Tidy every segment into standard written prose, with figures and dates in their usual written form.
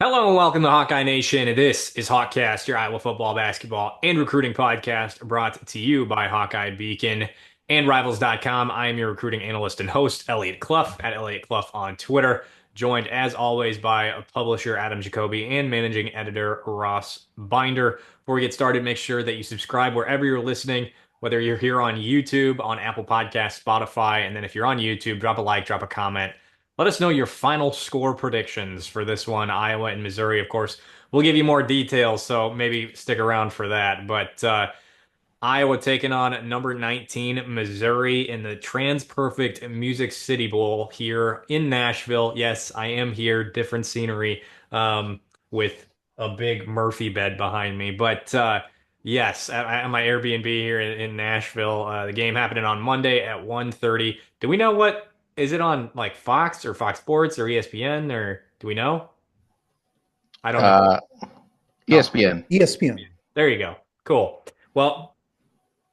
Hello and welcome to Hawkeye Nation. This is HawkCast, your Iowa football, basketball, and recruiting podcast brought to you by Hawkeye Beacon and Rivals.com. I am your recruiting analyst and host, Eliot Clough, at Eliot Clough on Twitter, joined as always by publisher Adam Jacoby and managing editor Ross Binder. Before we get started, make sure that you subscribe wherever you're listening, whether you're here on YouTube, on Apple Podcasts, Spotify, and then if you're on YouTube, drop a like, drop a comment. Let us know your final score predictions for this one, Iowa and Missouri. Of course, we'll give you more details, so maybe stick around for that. But Iowa taking on number 19, Missouri in the TransPerfect Music City Bowl here in Nashville. Yes, I am here, different scenery, with a big Murphy bed behind me. But yes, at my Airbnb here in Nashville. The game happening on Monday at 1:30. Do we know what is it on, like Fox or Fox Sports or ESPN, or do we know? I don't know. Uh, Oh, ESPN. ESPN. there you go. Cool. Well,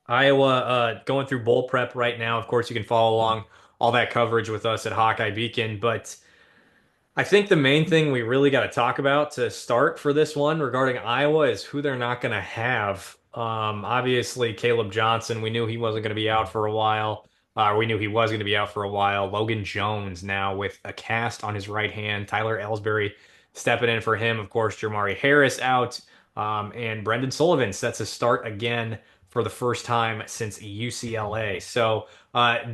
Iowa going through bowl prep right now. Of course, you can follow along all that coverage with us at Hawkeye Beacon. But I think the main thing we really got to talk about to start for this one regarding Iowa is who they're not going to have. Obviously, Caleb Johnson, we knew he wasn't going to be out for a while. We knew he was going to be out for a while. Logan Jones now with a cast on his right hand. Tyler Ellsbury stepping in for him. Of course, Jamari Harris out. And Brendan Sullivan sets a start again for the first time since UCLA. So,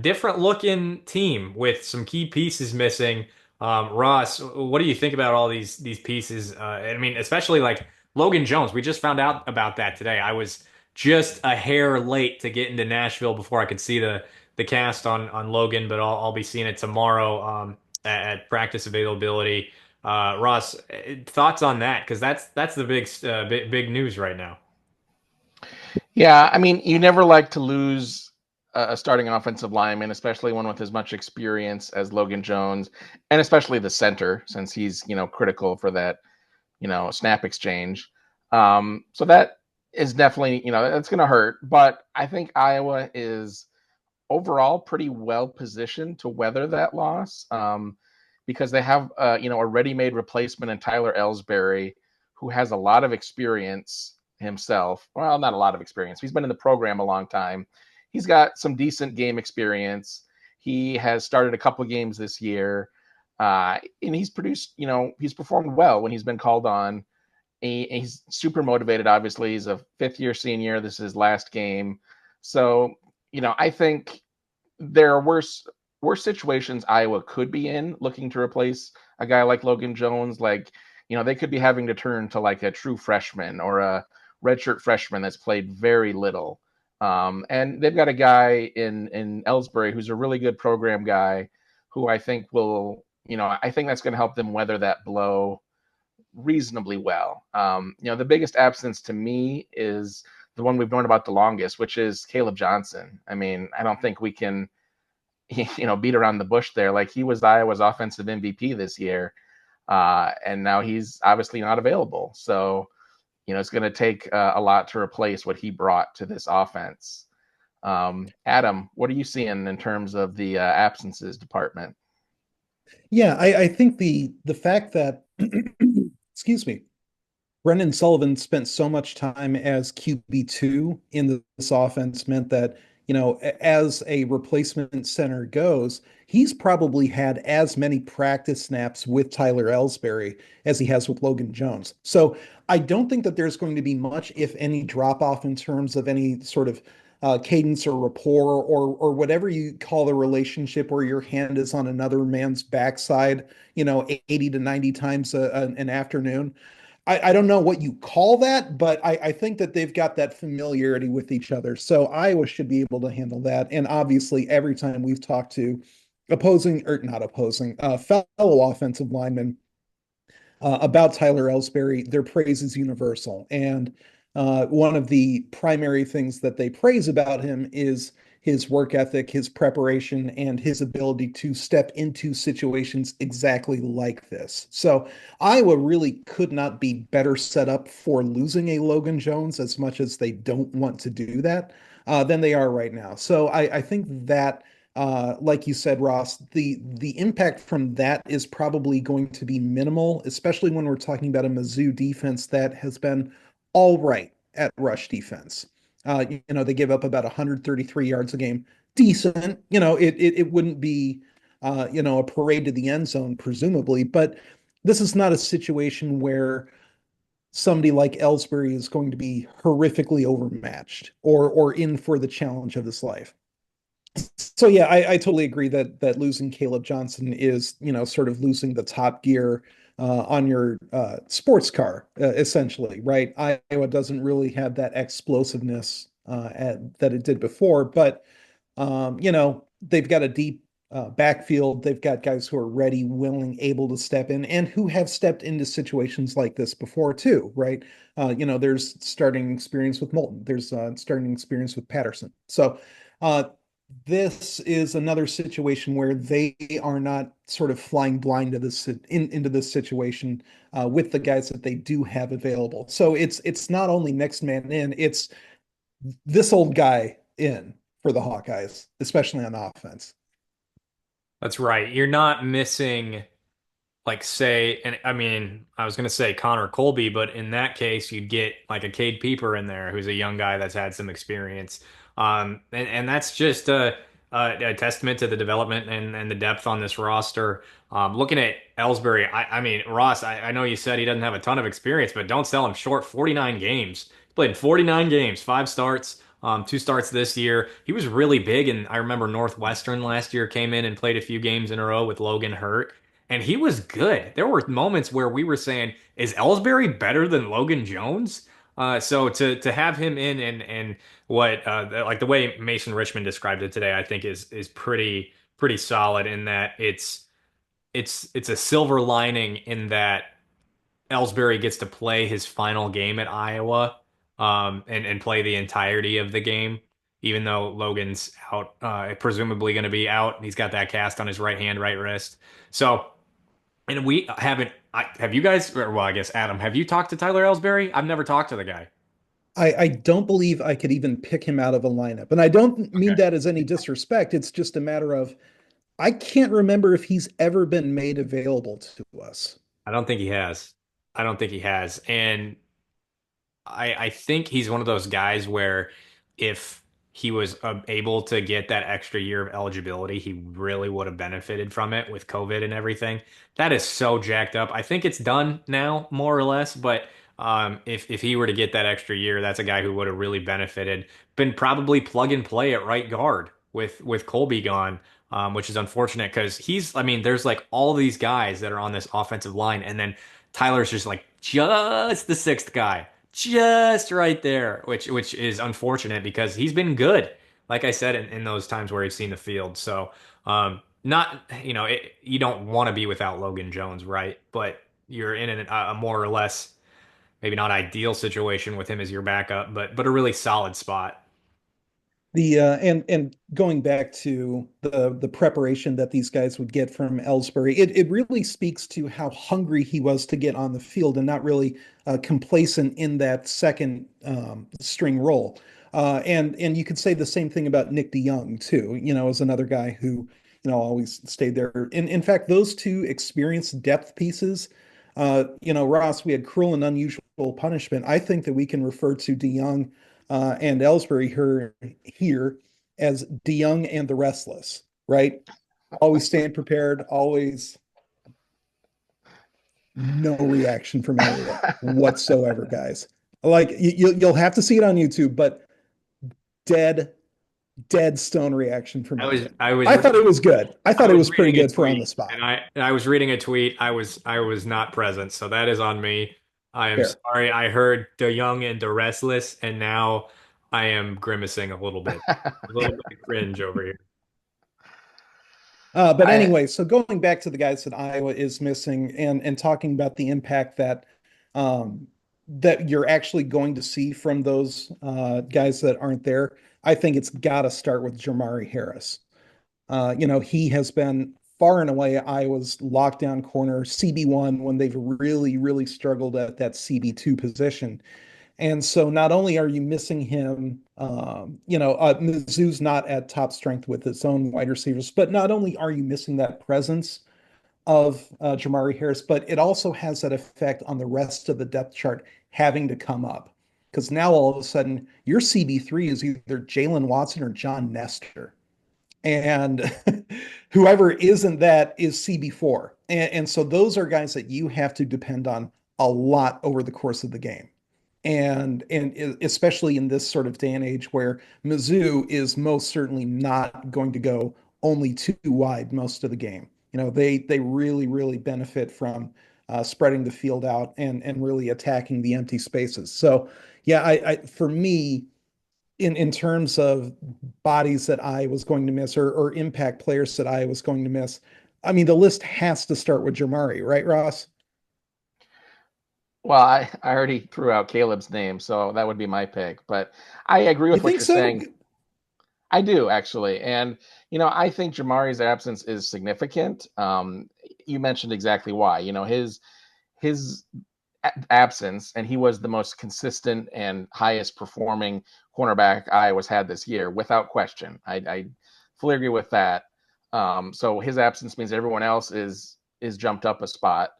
different looking team with some key pieces missing. Ross, what do you think about all these pieces? I mean, especially like Logan Jones. We just found out about that today. I was just a hair late to get into Nashville before I could see the cast on Logan, but I'll be seeing it tomorrow at practice availability. Ross, thoughts on that? Because that's the big news right now. Yeah, I mean, you never like to lose a starting offensive lineman, especially one with as much experience as Logan Jones, and especially the center, since he's critical for that snap exchange. So that is definitely that's going to hurt. But I think Iowa is overall pretty well positioned to weather that loss because they have a ready-made replacement in Tyler Ellsbury, who has a lot of experience himself. Well, not a lot of experience. He's been in the program a long time. He's got some decent game experience. He has started a couple games this year, and he's produced. He's performed well when he's been called on. He's super motivated. Obviously, he's a fifth-year senior. This is his last game, so I think there are worse situations Iowa could be in looking to replace a guy like Logan Jones. Like, they could be having to turn to like a true freshman or a redshirt freshman that's played very little. And they've got a guy in Ellsbury who's a really good program guy who I think will, I think that's going to help them weather that blow reasonably well. The biggest absence to me is the one we've known about the longest, which is Caleb Johnson. I mean, I don't think we can, beat around the bush there. Like, he was Iowa's offensive MVP this year, and now he's obviously not available. So, it's going to take a lot to replace what he brought to this offense. Adam, what are you seeing in terms of the absences department? Yeah, I think the fact that excuse me, Brendan Sullivan spent so much time as QB2 in this offense meant that, as a replacement center goes, he's probably had as many practice snaps with Tyler Ellsbury as he has with Logan Jones. So I don't think that there's going to be much, if any, drop off in terms of any sort of cadence or rapport or whatever you call the relationship where your hand is on another man's backside, 80 to 90 times an afternoon. I don't know what you call that, but I think that they've got that familiarity with each other. So Iowa should be able to handle that. And obviously, every time we've talked to opposing or not opposing, fellow offensive linemen about Tyler Ellsbury, their praise is universal. And one of the primary things that they praise about him is his work ethic, his preparation, and his ability to step into situations exactly like this. So Iowa really could not be better set up for losing a Logan Jones, as much as they don't want to do that, than they are right now. So I think that like you said, Ross, the impact from that is probably going to be minimal, especially when we're talking about a Mizzou defense that has been all right at rush defense. They give up about 133 yards a game. Decent. It wouldn't be a parade to the end zone, presumably, but this is not a situation where somebody like Ellsbury is going to be horrifically overmatched or in for the challenge of his life. So yeah, I totally agree that losing Caleb Johnson is, sort of losing the top gear on your sports car, essentially, right? Iowa doesn't really have that explosiveness that it did before, but they've got a deep backfield. They've got guys who are ready, willing, able to step in, and who have stepped into situations like this before too, right? There's starting experience with Moulton. There's starting experience with Patterson. So uh, this is another situation where they are not sort of flying blind to into this situation with the guys that they do have available. So it's not only next man in, it's this old guy in for the Hawkeyes, especially on offense. That's right. You're not missing, like, say, and I mean, I was going to say Connor Colby, but in that case, you'd get like a Cade Peeper in there, who's a young guy that's had some experience. And that's just a testament to the development and the depth on this roster. Looking at Ellsbury, I mean, Ross, I know you said he doesn't have a ton of experience, but don't sell him short. 49 games. He played in 49 games, 5 starts. Two starts this year. He was really big, and I remember Northwestern last year came in and played a few games in a row with Logan hurt, and he was good. There were moments where we were saying, "Is Ellsbury better than Logan Jones?" So to have him in and what like the way Mason Richmond described it today, I think is pretty solid in that it's a silver lining in that Ellsbury gets to play his final game at Iowa, and play the entirety of the game, even though Logan's out, presumably going to be out. He's got that cast on his right hand, right wrist. So, and we haven't. Have you guys? Well, I guess Adam, have you talked to Tyler Ellsbury? I've never talked to the guy. I don't believe I could even pick him out of a lineup. And I don't mean Okay. that as any disrespect. It's just a matter of I can't remember if he's ever been made available to us. I don't think he has. I don't think he has. And I think he's one of those guys where if he was able to get that extra year of eligibility, he really would have benefited from it with COVID and everything. That is so jacked up. I think it's done now, more or less. But if he were to get that extra year, that's a guy who would have really benefited. Been probably plug and play at right guard with Colby gone. Which is unfortunate because I mean, there's like all these guys that are on this offensive line, and then Tyler's just like just the sixth guy, just right there, which is unfortunate because he's been good, like I said, in those times where he's seen the field. So, not, you don't want to be without Logan Jones, right? But you're in a more or less maybe not ideal situation with him as your backup, but a really solid spot. And going back to the preparation that these guys would get from Ellsbury, it really speaks to how hungry he was to get on the field and not really complacent in that second string role. And you could say the same thing about Nick DeYoung too. As another guy who always stayed there. In fact, those two experienced depth pieces. Ross, we had cruel and unusual punishment. I think that we can refer to DeYoung and Ellsbury here as DeYoung and the Restless, right? Always stand prepared, always no reaction from Eliot whatsoever, guys. Like you'll have to see it on YouTube, but dead, dead stone reaction from I was Eliot. I was I thought it was good. I I thought it was was pretty reading a good for on tweet the spot. and I was reading a tweet. I was not present, so that is on me. I am Fair. sorry. I heard the young and the restless, and now I am grimacing a little bit of cringe over here. But I anyway, so going back to the guys that Iowa is missing and talking about the impact um, that you're actually going to see from those guys that aren't there, I think it's got to start with Jamari Harris. He has been far and away Iowa's lockdown corner, CB1, when they've really, really struggled at that CB2 position. And so not only are you missing him, Mizzou's not at top strength with its own wide receivers, but not only are you missing that presence of Jamari Harris, but it also has that effect on the rest of the depth chart having to come up. Because now all of a sudden your CB3 is either Jalen Watson or John Nestor. And whoever isn't that is CB4. And so those are guys that you have to depend on a lot over the course of the game. And especially in this sort of day and age where Mizzou is most certainly not going to go only two wide most of the game. They really benefit from spreading the field out and really attacking the empty spaces. So yeah, I for me, in terms of bodies that I was going to miss or impact players that I was going to miss, I mean the list has to start with Jamari, right, Ross? Well, I already threw out Caleb's name, so that would be my pick. But I agree You with what think you're so? saying. I do actually, and I think Jamari's absence is significant. You mentioned exactly why. His absence, and he was the most consistent and highest performing cornerback Iowa's had this year, without question. I fully agree with that. So his absence means everyone else is jumped up a spot,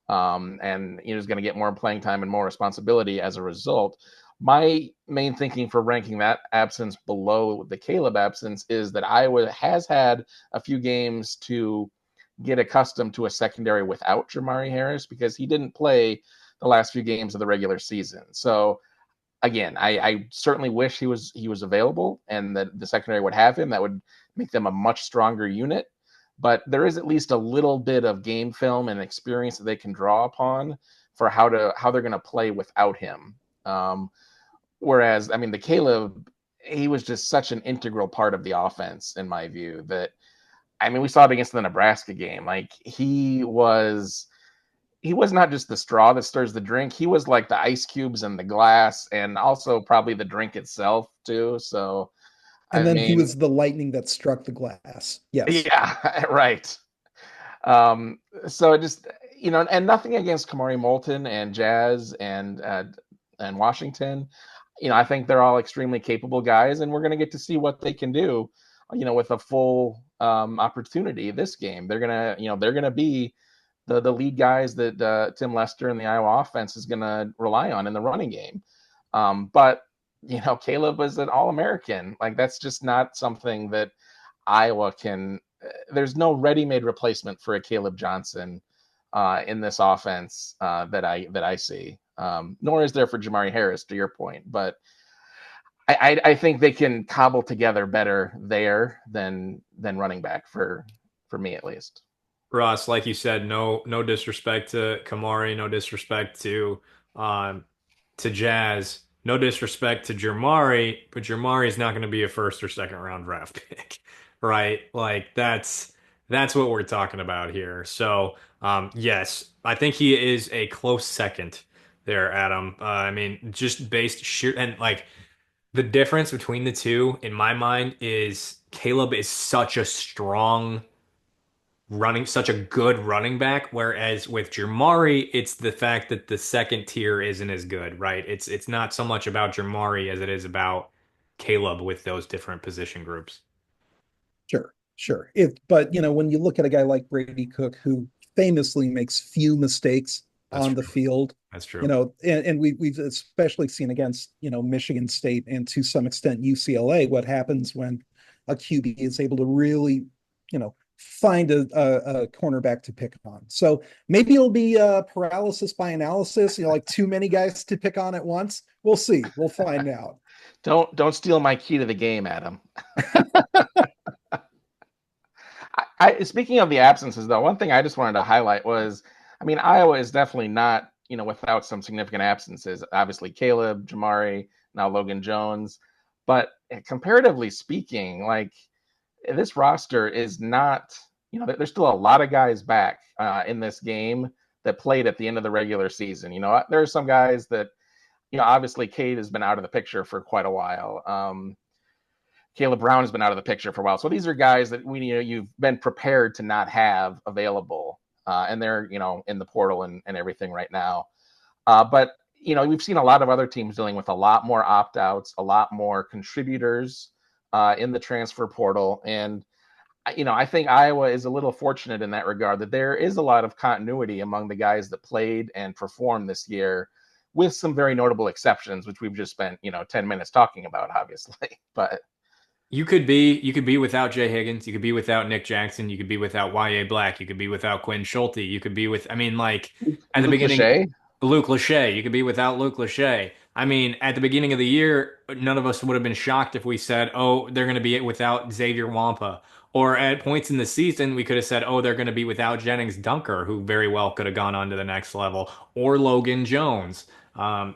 and is going to get more playing time and more responsibility as a result. My main thinking for ranking that absence below the Caleb absence is that Iowa has had a few games to get accustomed to a secondary without Jamari Harris, because he didn't play the last few games of the regular season. So again, I certainly wish he was available and that the secondary would have him. That would make them a much stronger unit. But there is at least a little bit of game film and experience that they can draw upon for how they're going to play without him. Whereas, I mean, the Caleb, he was just such an integral part of the offense, in my view, that, I mean, we saw it against the Nebraska game. Like, he was not just the straw that stirs the drink. He was like the ice cubes in the glass, and also probably the drink itself too. So, And I then he mean, was the lightning that struck the glass. Yes. yeah, right. So it just, and nothing against Kamari Moulton and Jazz and Washington. I think they're all extremely capable guys, and we're going to get to see what they can do, with a full opportunity this game. They're gonna be the lead guys that Tim Lester and the Iowa offense is going to rely on in the running game. But Caleb was an All-American. Like, that's just not something that Iowa can. There's no ready-made replacement for a Caleb Johnson in this offense that I see. Nor is there for Jamari Harris, to your point. But I think they can cobble together better there than running back for me, at least. Ross, like you said, no disrespect to Kamari, no disrespect to Jazz, no disrespect to Jermari, but Jermari is not going to be a first or second round draft pick, right? Like that's what we're talking about here. So, yes, I think he is a close second there, Adam. I mean, just based sheer and like the difference between the two in my mind is Caleb is such a good running back, whereas with Jermari, it's the fact that the second tier isn't as good, right? It's not so much about Jermari as it is about Caleb with those different position groups. Sure. But when you look at a guy like Brady Cook, who famously makes few mistakes That's on the true. field, That's true. and we've especially seen against Michigan State and to some extent UCLA what happens when a QB is able to really find a cornerback to pick on. So maybe it'll be paralysis by analysis, like too many guys to pick on at once. We'll see. We'll find out. Don't steal my key to the game, Adam. Speaking of the absences, though, one thing I just wanted to highlight was, I mean, Iowa is definitely not, without some significant absences. Obviously, Caleb, Jamari, now Logan Jones. But comparatively speaking, like, this roster is not, there's still a lot of guys back in this game that played at the end of the regular season. There are some guys that, obviously Cade has been out of the picture for quite a while. Caleb Brown has been out of the picture for a while. So these are guys that you've been prepared to not have available, and they're in the portal and everything right now. But we've seen a lot of other teams dealing with a lot more opt-outs, a lot more contributors in the transfer portal. And, I think Iowa is a little fortunate in that regard, that there is a lot of continuity among the guys that played and performed this year, with some very notable exceptions, which we've just spent, 10 minutes talking about, obviously. But You could be without Jay Higgins, you could be without Nick Jackson, you could be without Y.A. Black, you could be without Quinn Schulte, you could be with I mean like at the Luke beginning Lachey. Luke Lachey, you could be without Luke Lachey. I mean, at the beginning of the year, none of us would have been shocked if we said, "Oh, they're going to be without Xavier Wampa." Or at points in the season, we could have said, "Oh, they're going to be without Jennings Dunker, who very well could have gone on to the next level," or Logan Jones.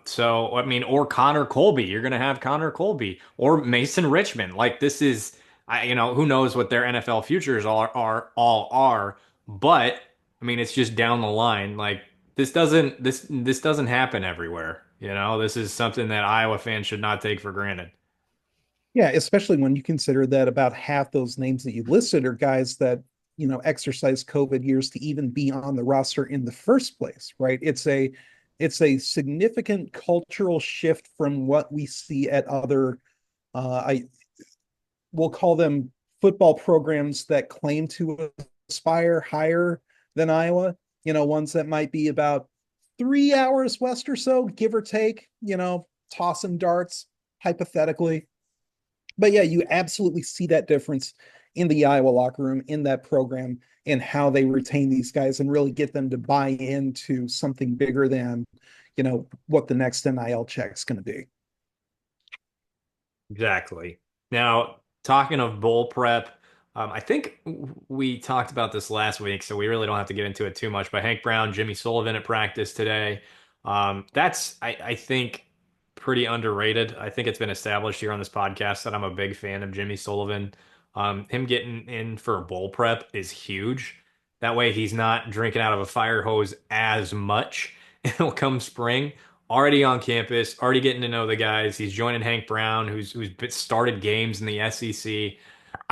So I mean, or Connor Colby. You're going to have Connor Colby or Mason Richmond. Like this is, who knows what their NFL futures all are. But I mean, it's just down the line. Like this doesn't happen everywhere. This is something that Iowa fans should not take for granted. Yeah, especially when you consider that about half those names that you listed are guys that, exercise COVID years to even be on the roster in the first place, right? It's a significant cultural shift from what we see at other I we'll call them football programs that claim to aspire higher than Iowa, ones that might be about 3 hours west or so, give or take, tossing darts hypothetically. But yeah, you absolutely see that difference in the Iowa locker room, in that program, and how they retain these guys and really get them to buy into something bigger than, what the next NIL check's going to be. Exactly. Now, talking of bowl prep, I think we talked about this last week, so we really don't have to get into it too much. But Hank Brown, Jimmy Sullivan at practice today. That's, I think, pretty underrated. I think it's been established here on this podcast that I'm a big fan of Jimmy Sullivan. Him getting in for bowl prep is huge. That way, he's not drinking out of a fire hose as much. It'll come spring already on campus, already getting to know the guys. He's joining Hank Brown, who's started games in the SEC.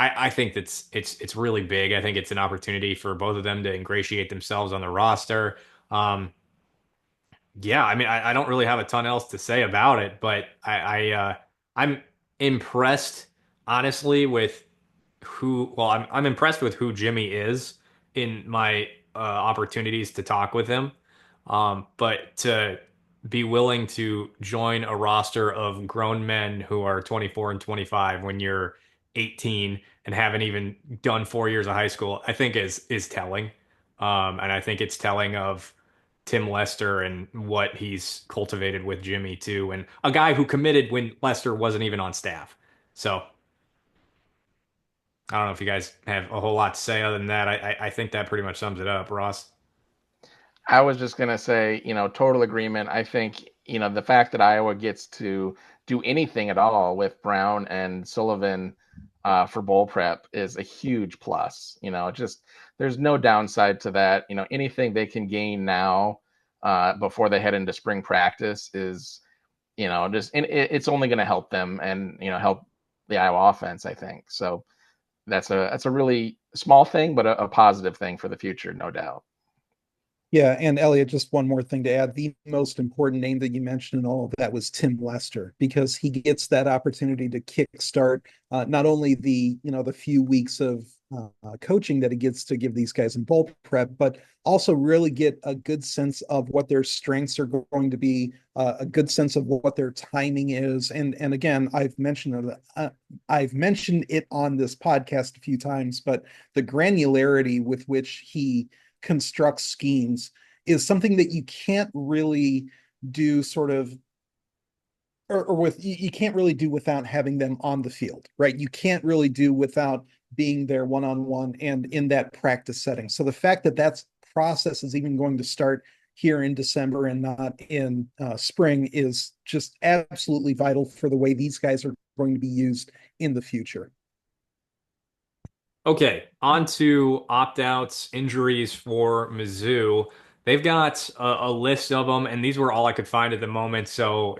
I think it's really big. I think it's an opportunity for both of them to ingratiate themselves on the roster. Um, yeah, I mean, I don't really have a ton else to say about it, but I'm impressed, honestly, with I'm impressed with who Jimmy is in my opportunities to talk with him. But to be willing to join a roster of grown men who are 24 and 25 when you're 18 and haven't even done 4 years of high school, I think is telling. And I think it's telling of Tim Lester and what he's cultivated with Jimmy too, and a guy who committed when Lester wasn't even on staff. So I don't know if you guys have a whole lot to say other than that. I think that pretty much sums it up, Ross. I was just going to say, total agreement. I think, the fact that Iowa gets to do anything at all with Brown and Sullivan for bowl prep is a huge plus. Just there's no downside to that. Anything they can gain now before they head into spring practice is, it's only going to help them and, help the Iowa offense, I think. So that's a really small thing, but a positive thing for the future, no doubt. Yeah, and Elliot, just one more thing to add. The most important name that you mentioned in all of that was Tim Lester, because he gets that opportunity to kickstart not only the few weeks of coaching that he gets to give these guys in bowl prep, but also really get a good sense of what their strengths are going to be, a good sense of what their timing is. And again, I've mentioned it on this podcast a few times, but the granularity with which he construct schemes is something that you can't really do sort of or with you can't really do without having them on the field, right? You can't really do without being there one-on-one and in that practice setting. So the fact that that process is even going to start here in December and not in spring is just absolutely vital for the way these guys are going to be used in the future. Okay, on to opt-outs, injuries for Mizzou. They've got a list of them, and these were all I could find at the moment. So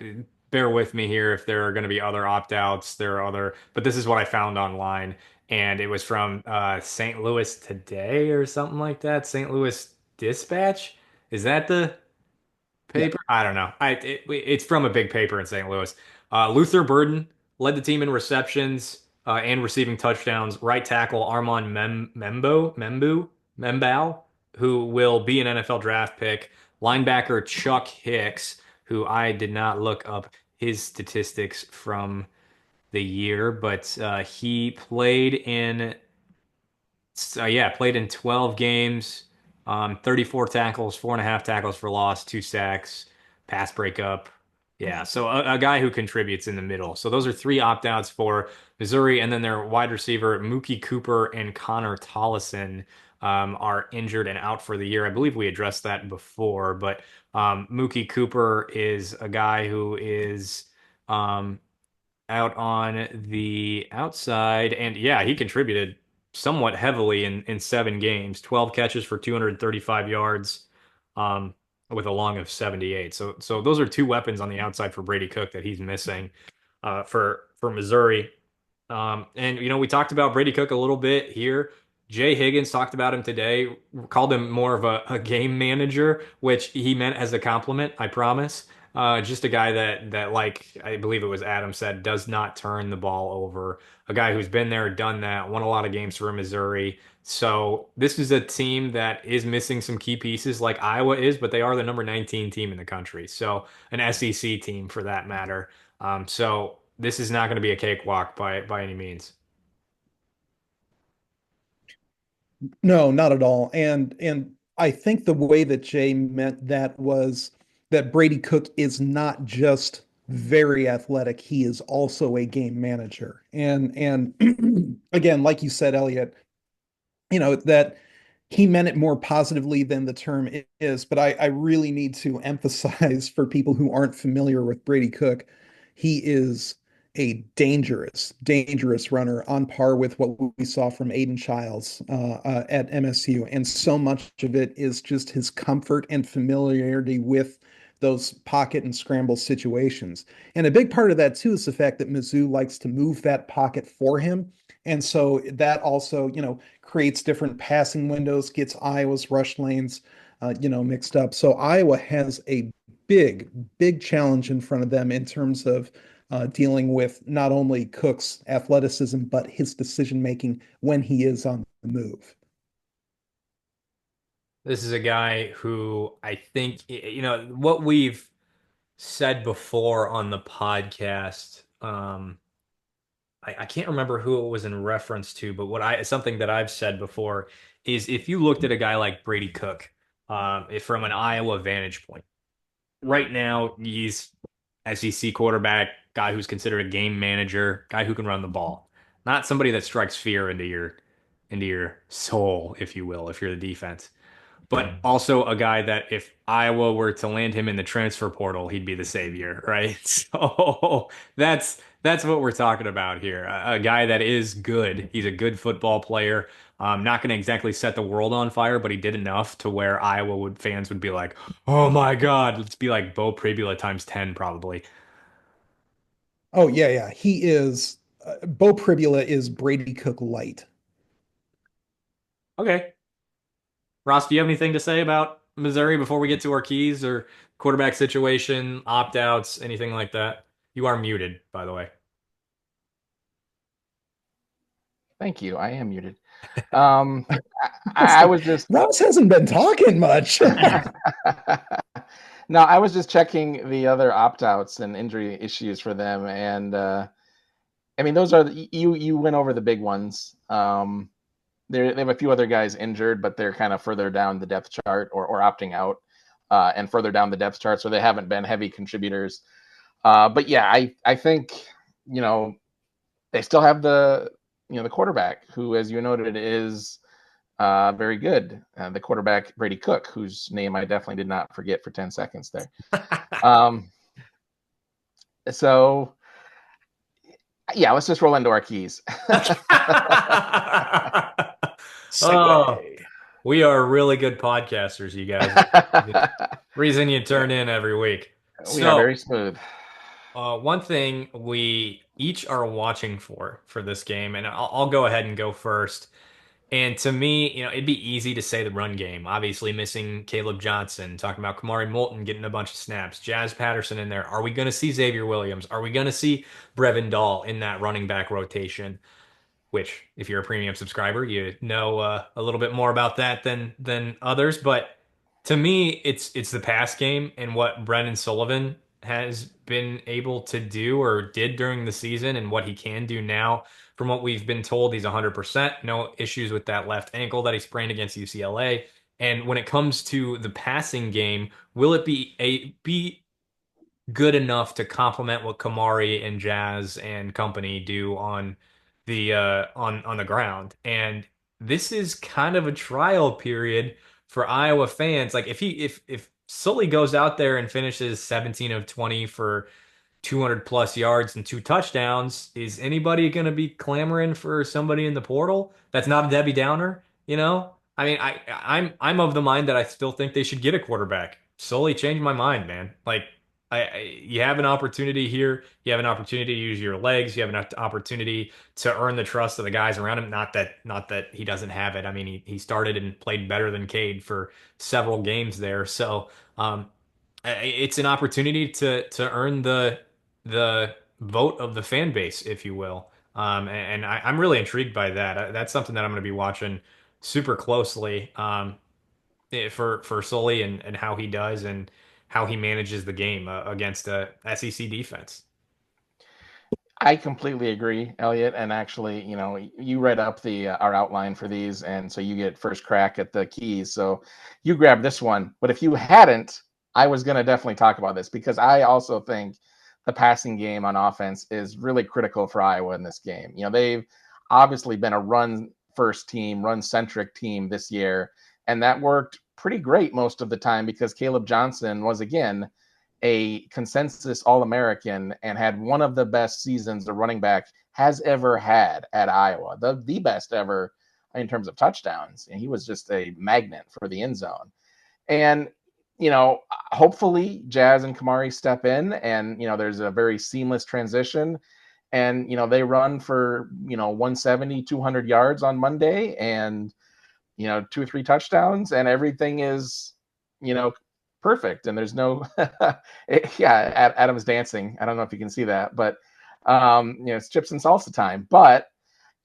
bear with me here if there are going to be other opt-outs. There are other, but this is what I found online, and it was from St. Louis Today or something like that. St. Louis Dispatch. Is that the? Yeah. Paper? I don't know. It's from a big paper in St. Louis. Luther Burden led the team in receptions and receiving touchdowns. Right tackle Armand Membou, who will be an NFL draft pick. Linebacker Chuck Hicks, who I did not look up his statistics from the year, but he played in yeah, played in 12 games, 34 tackles, 4.5 tackles for loss, 2 sacks, pass breakup. Yeah, so a guy who contributes in the middle. So those are three opt-outs for Missouri, and then their wide receiver Mookie Cooper and Connor Tollison are injured and out for the year. I believe we addressed that before, but Mookie Cooper is a guy who is um, out on the outside. And yeah, he contributed somewhat heavily in 7 games, 12 catches for 235 yards, um, with a long of 78. So those are two weapons on the outside for Brady Cook that he's missing for Missouri. And we talked about Brady Cook a little bit here. Jay Higgins talked about him today, called him more of a game manager, which he meant as a compliment, I promise. Just a guy that like I believe it was Adam said, does not turn the ball over. A guy who's been there, done that, won a lot of games for Missouri. So this is a team that is missing some key pieces like Iowa is, but they are the number 19 team in the country. So an SEC team for that matter. So this is not going to be a cakewalk by any means. No, not at all. And I think the way that Jay meant that was that Brady Cook is not just very athletic, he is also a game manager. And again, like you said, Elliot, that he meant it more positively than the term is, but I really need to emphasize for people who aren't familiar with Brady Cook, he is a dangerous, dangerous runner on par with what we saw from Aiden Childs at MSU. And so much of it is just his comfort and familiarity with those pocket and scramble situations. And a big part of that, too, is the fact that Mizzou likes to move that pocket for him. And so that also, creates different passing windows, gets Iowa's rush lanes, mixed up. So Iowa has a big, big challenge in front of them in terms of dealing with not only Cook's athleticism, but his decision making when he is on the move. This is a guy who I think, what we've said before on the podcast. I can't remember who it was in reference to, but something that I've said before is if you looked at a guy like Brady Cook, from an Iowa vantage point, right now he's SEC quarterback, guy who's considered a game manager, guy who can run the ball, not somebody that strikes fear into your soul, if you will, if you're the defense, but also a guy that if Iowa were to land him in the transfer portal, he'd be the savior, right? So that's what we're talking about here. A guy that is good. He's a good football player. Not going to exactly set the world on fire, but he did enough to where fans would be like, "Oh my God!" Let's be like Bo Pribula times 10, probably. Oh, yeah, yeah. He is, Bo Pribula is Brady Cook light. Okay, Ross, do you have anything to say about Missouri before we get to our keys or quarterback situation, opt-outs, anything like that? You are muted, by the way. Thank you. I am muted. Um, I was just Ross hasn't been talking much. no, I was just checking the other opt-outs and injury issues for them, and I mean those are you went over the big ones. They have a few other guys injured, but they're kind of further down the depth chart or opting out, and further down the depth chart, so they haven't been heavy contributors. But yeah, I think they still have the quarterback who, as you noted, is very good. The quarterback Brady Cook, whose name I definitely did not forget for 10 seconds there. Um, so yeah, let's just roll into our keys. Oh, Segue. we are really good podcasters, you guys. Reason you turn in every week. We are So, very smooth. one thing we each are watching for this game, and I'll go ahead and go first, And to me, it'd be easy to say the run game. Obviously, missing Caleb Johnson, talking about Kamari Moulton getting a bunch of snaps, Jazz Patterson in there. Are we going to see Xavier Williams? Are we going to see Brevin Dahl in that running back rotation? Which, if you're a premium subscriber, you know a little bit more about that than others. But to me, it's the pass game and what Brendan Sullivan has been able to do or did during the season and what he can do now. From what we've been told, he's 100%. No issues with that left ankle that he sprained against UCLA. And when it comes to the passing game, will it be good enough to complement what Kamari and Jazz and company do on the ground. And this is kind of a trial period for Iowa fans. Like if Sully goes out there and finishes 17 of 20 for 200 plus yards and 2 touchdowns, is anybody going to be clamoring for somebody in the portal? That's not a Debbie Downer, you know? I mean, I'm of the mind that I still think they should get a quarterback. Sully changed my mind, man. Like you have an opportunity here. You have an opportunity to use your legs. You have an opportunity to earn the trust of the guys around him. Not that he doesn't have it. I mean, he started and played better than Cade for several games there. So it's an opportunity to earn the vote of the fan base, if you will. And I'm really intrigued by that. That's something that I'm going to be watching super closely. For Sully and how he does and how he manages the game against a SEC defense. I completely agree, Eliot. And actually, you read up the our outline for these, and so you get first crack at the keys. So you grab this one. But if you hadn't, I was going to definitely talk about this because I also think the passing game on offense is really critical for Iowa in this game. They've obviously been a run first team, run centric team this year, and that worked pretty great most of the time because Caleb Johnson was again a consensus All-American and had one of the best seasons a running back has ever had at Iowa, the best ever in terms of touchdowns. And he was just a magnet for the end zone. And, hopefully Jazz and Kamari step in and, there's a very seamless transition and, they run for, 170, 200 yards on Monday and, 2 or 3 touchdowns and everything is, perfect. And there's no, Adam's dancing. I don't know if you can see that, but, it's chips and salsa time. But,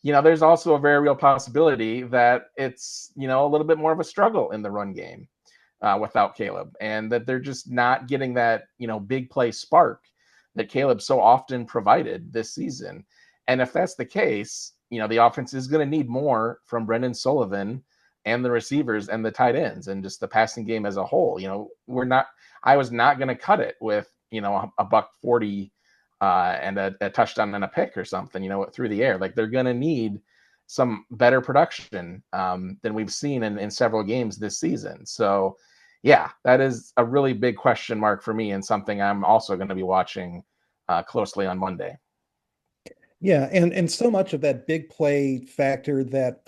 there's also a very real possibility that it's, a little bit more of a struggle in the run game without Caleb and that they're just not getting that, big play spark that Caleb so often provided this season. And if that's the case, the offense is going to need more from Brendan Sullivan and the receivers and the tight ends and just the passing game as a whole. I was not going to cut it with, a $140 and a touchdown and a pick or something, through the air. Like they're going to need some better production than we've seen in several games this season. So yeah, that is a really big question mark for me and something I'm also going to be watching closely on Monday. Yeah, and so much of that big play factor that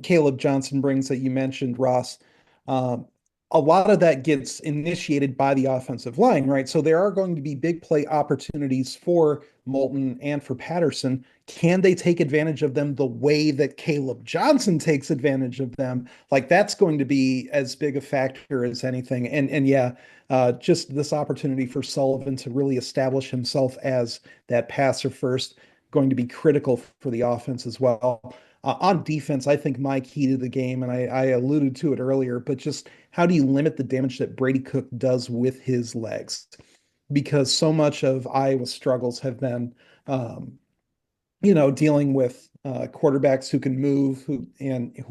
Caleb Johnson brings that you mentioned, Ross, um, a lot of that gets initiated by the offensive line, right? So there are going to be big play opportunities for Moulton and for Patterson. Can they take advantage of them the way that Caleb Johnson takes advantage of them? Like that's going to be as big a factor as anything. And yeah, just this opportunity for Sullivan to really establish himself as that passer first going to be critical for the offense as well. On defense, I think my key to the game, and I alluded to it earlier, but just how do you limit the damage that Brady Cook does with his legs? Because so much of Iowa's struggles have been, dealing with quarterbacks who can move, who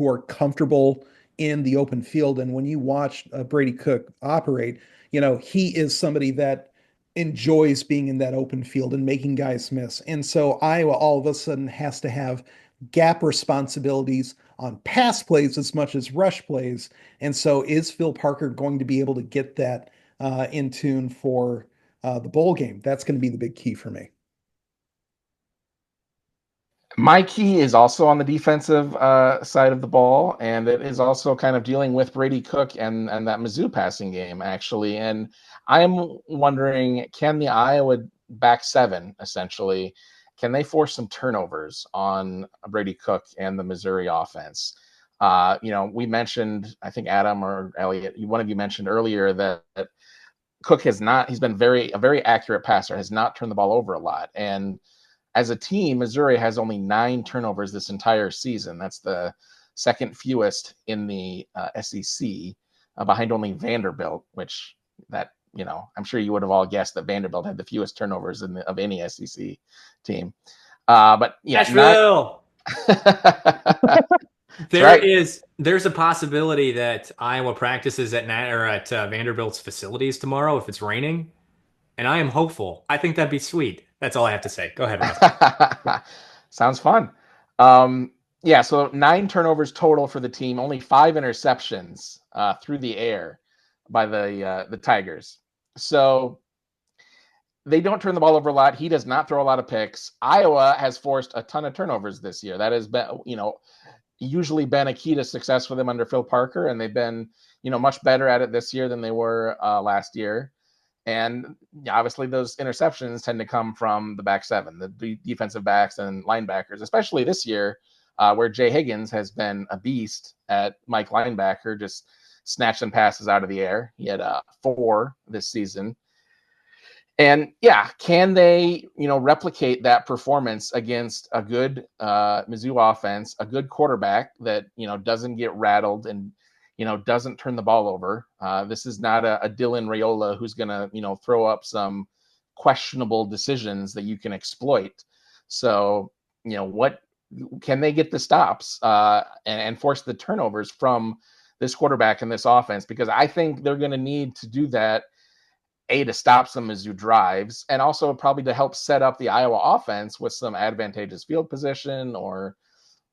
are comfortable in the open field. And when you watch Brady Cook operate, he is somebody that enjoys being in that open field and making guys miss. And so Iowa all of a sudden has to have gap responsibilities on pass plays as much as rush plays. And so is Phil Parker going to be able to get that in tune for the bowl game? That's going to be the big key for me. My key is also on the defensive side of the ball, and it is also kind of dealing with Brady Cook and that Mizzou passing game, actually. And I'm wondering, can the Iowa back seven, essentially, can they force some turnovers on Brady Cook and the Missouri offense? We mentioned, I think Adam or Eliot, one of you mentioned earlier that Cook he's been a very accurate passer, has not turned the ball over a lot. And as a team, Missouri has only 9 turnovers this entire season. That's the second fewest in the SEC, behind only Vanderbilt, which I'm sure you would have all guessed that Vanderbilt had the fewest turnovers of any SEC team. But yeah, Nashville. Right. There's a possibility that Iowa practices at Vanderbilt's facilities tomorrow if it's raining, and I am hopeful. I think that'd be sweet. That's all I have to say. Go ahead, Russ. Sounds fun. So 9 turnovers total for the team, only 5 interceptions through the air by the Tigers. So they don't turn the ball over a lot. He does not throw a lot of picks. Iowa has forced a ton of turnovers this year. That has been, usually been a key to success for them under Phil Parker, and they've been, much better at it this year than they were last year. And obviously those interceptions tend to come from the back seven, the defensive backs and linebackers, especially this year, where Jay Higgins has been a beast at Mike linebacker, just snatching passes out of the air. He had 4 this season. And can they, replicate that performance against a good Mizzou offense, a good quarterback that, doesn't get rattled and, doesn't turn the ball over. This is not a Dylan Raiola who's going to, throw up some questionable decisions that you can exploit. So, what can they get the stops and force the turnovers from this quarterback and this offense? Because I think they're going to need to do that, to stop some Mizzou drives, and also probably to help set up the Iowa offense with some advantageous field position, or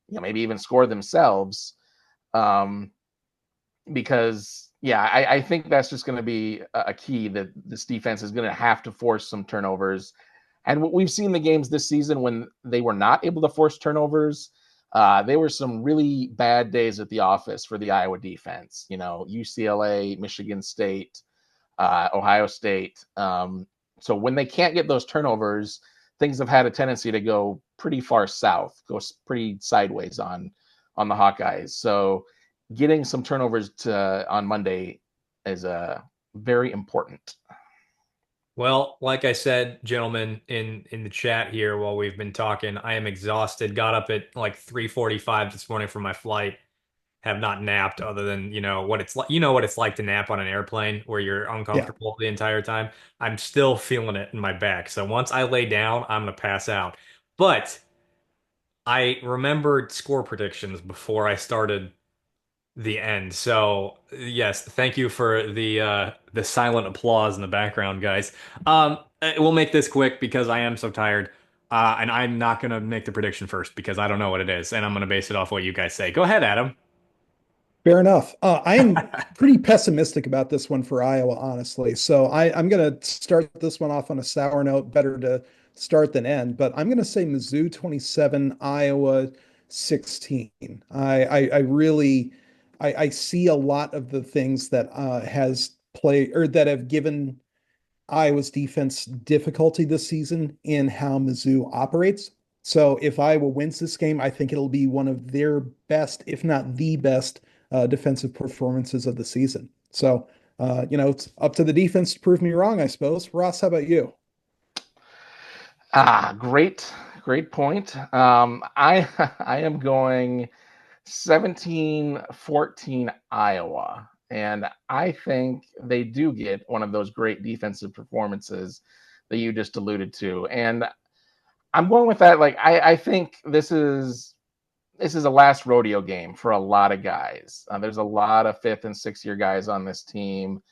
maybe even score themselves. Because I think that's just going to be a key, that this defense is going to have to force some turnovers. And what we've seen the games this season when they were not able to force turnovers, they were some really bad days at the office for the Iowa defense. UCLA, Michigan State, Ohio State. So when they can't get those turnovers, things have had a tendency to go pretty far south, go pretty sideways on the Hawkeyes. So getting some turnovers on Monday is very important. Well, like I said, gentlemen, in the chat here while we've been talking, I am exhausted. Got up at like 3:45 this morning for my flight. Have not napped other than, what it's like. You know what it's like to nap on an airplane where you're uncomfortable the entire time. I'm still feeling it in my back. So once I lay down, I'm gonna pass out. But I remembered score predictions before I started the end. So yes, thank you for the silent applause in the background, guys. We'll make this quick because I am so tired. And I'm not gonna make the prediction first because I don't know what it is, and I'm gonna base it off what you guys say. Go ahead, Adam. Fair enough. I am pretty pessimistic about this one for Iowa, honestly. So I'm going to start this one off on a sour note. Better to start than end. But I'm going to say Mizzou 27, Iowa 16. I really I see a lot of the things that has played or that have given Iowa's defense difficulty this season in how Mizzou operates. So if Iowa wins this game, I think it'll be one of their best, if not the best, defensive performances of the season. So, it's up to the defense to prove me wrong, I suppose. Ross, how about you? Great point. I I am going 17-14 Iowa. And I think they do get one of those great defensive performances that you just alluded to. And I'm going with that. Like, I think this is a last rodeo game for a lot of guys. There's a lot of 5th and 6th year guys on this team.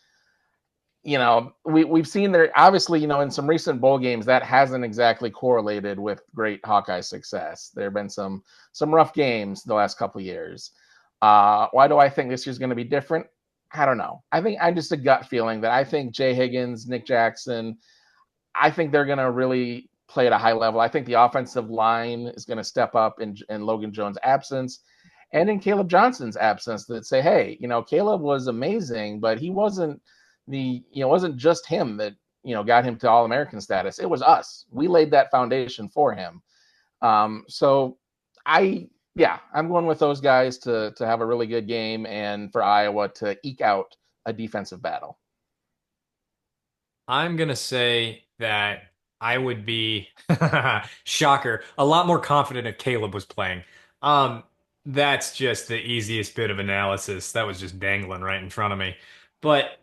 We've seen there, obviously, in some recent bowl games that hasn't exactly correlated with great Hawkeye success. There have been some rough games the last couple of years. Why do I think this year's going to be different? I don't know. I think I'm just a gut feeling that I think Jay Higgins, Nick Jackson, I think they're going to really play at a high level. I think the offensive line is going to step up in Logan Jones' absence and in Caleb Johnson's absence, that say, hey, Caleb was amazing, but he wasn't just him that, got him to All-American status. It was us. We laid that foundation for him. So I yeah, I'm going with those guys to have a really good game and for Iowa to eke out a defensive battle. I'm gonna say that I would be shocker, a lot more confident if Caleb was playing. Um, that's just the easiest bit of analysis. That was just dangling right in front of me. But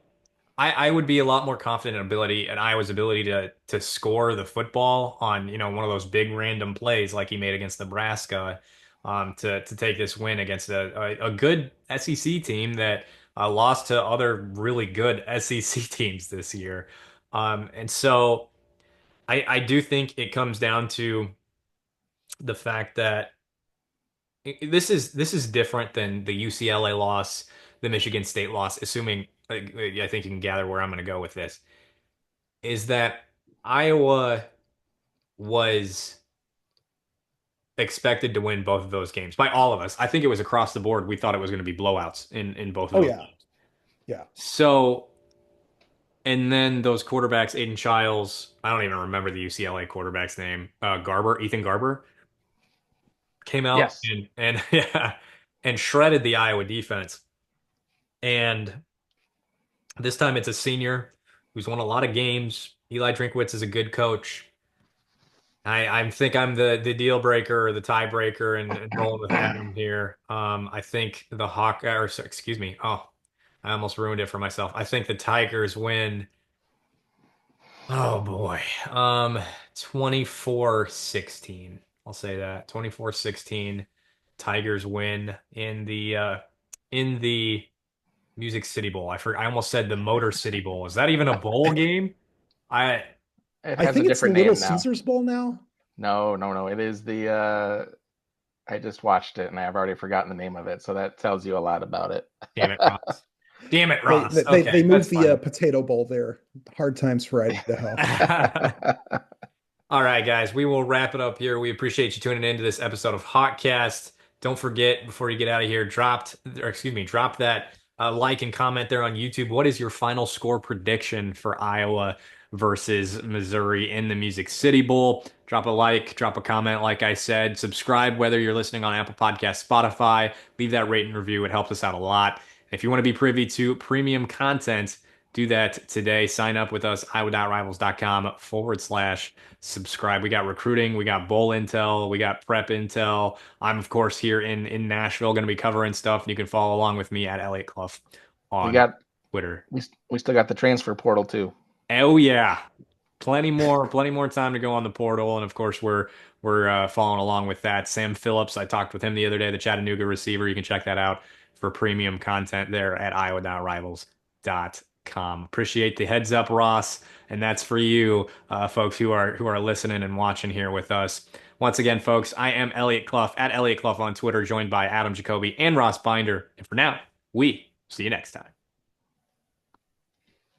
I would be a lot more confident in ability and Iowa's ability to score the football on, one of those big random plays like he made against Nebraska, to take this win against a good SEC team that lost to other really good SEC teams this year. And so I do think it comes down to the fact that this is different than the UCLA loss, the Michigan State loss, assuming I think you can gather where I'm going to go with this. Is that Iowa was expected to win both of those games by all of us. I think it was across the board. We thought it was going to be blowouts in both of Oh those yeah, games. yeah. So, and then those quarterbacks, Aiden Childs, I don't even remember the UCLA quarterback's name, Ethan Garber, came out Yes. and yeah, and shredded the Iowa defense. And this time it's a senior who's won a lot of games. Eli Drinkwitz is a good coach. I think I'm the deal breaker or the tiebreaker and rolling with Adam here. I think the Hawk or excuse me. Oh, I almost ruined it for myself. I think the Tigers win. Oh boy. 24-16. I'll say that. 24-16. Tigers win in the Music City Bowl. I almost said the Motor City Bowl. Is that even a bowl I, game? I It I has a think it's the different Little name now. Caesars Bowl now. No, no, no. It is the I just watched it and I've already forgotten the name of it, so that tells you a lot about it. Damn it, Ross. Damn it, They Ross. they, they Okay, that's moved the fine. Potato Bowl there. Hard times for Idaho. All right, guys, we will wrap it up here. We appreciate you tuning in to this episode of HawkCast. Don't forget, before you get out of here, drop that like and comment there on YouTube. What is your final score prediction for Iowa versus Missouri in the Music City Bowl? Drop a like, drop a comment, like I said. Subscribe whether you're listening on Apple Podcasts, Spotify. Leave that rate and review. It helps us out a lot. If you want to be privy to premium content, do that today. Sign up with us, iowa.rivals.com/subscribe. We got recruiting, we got bowl intel, we got prep intel. I'm, of course, here in Nashville, going to be covering stuff. And you can follow along with me at Eliot Clough we on got Twitter. we still got the transfer portal too. Oh yeah, plenty more time to go on the portal, and of course we're following along with that. Sam Phillips, I talked with him the other day, the Chattanooga receiver. You can check that out for premium content there at iowa.rivals.com. Appreciate the heads up, Ross, and that's for you, folks who are listening and watching here with us. Once again, folks, I am Eliot Clough at Eliot Clough on Twitter, joined by Adam Jacoby and Ross Binder. And for now, we see you next time.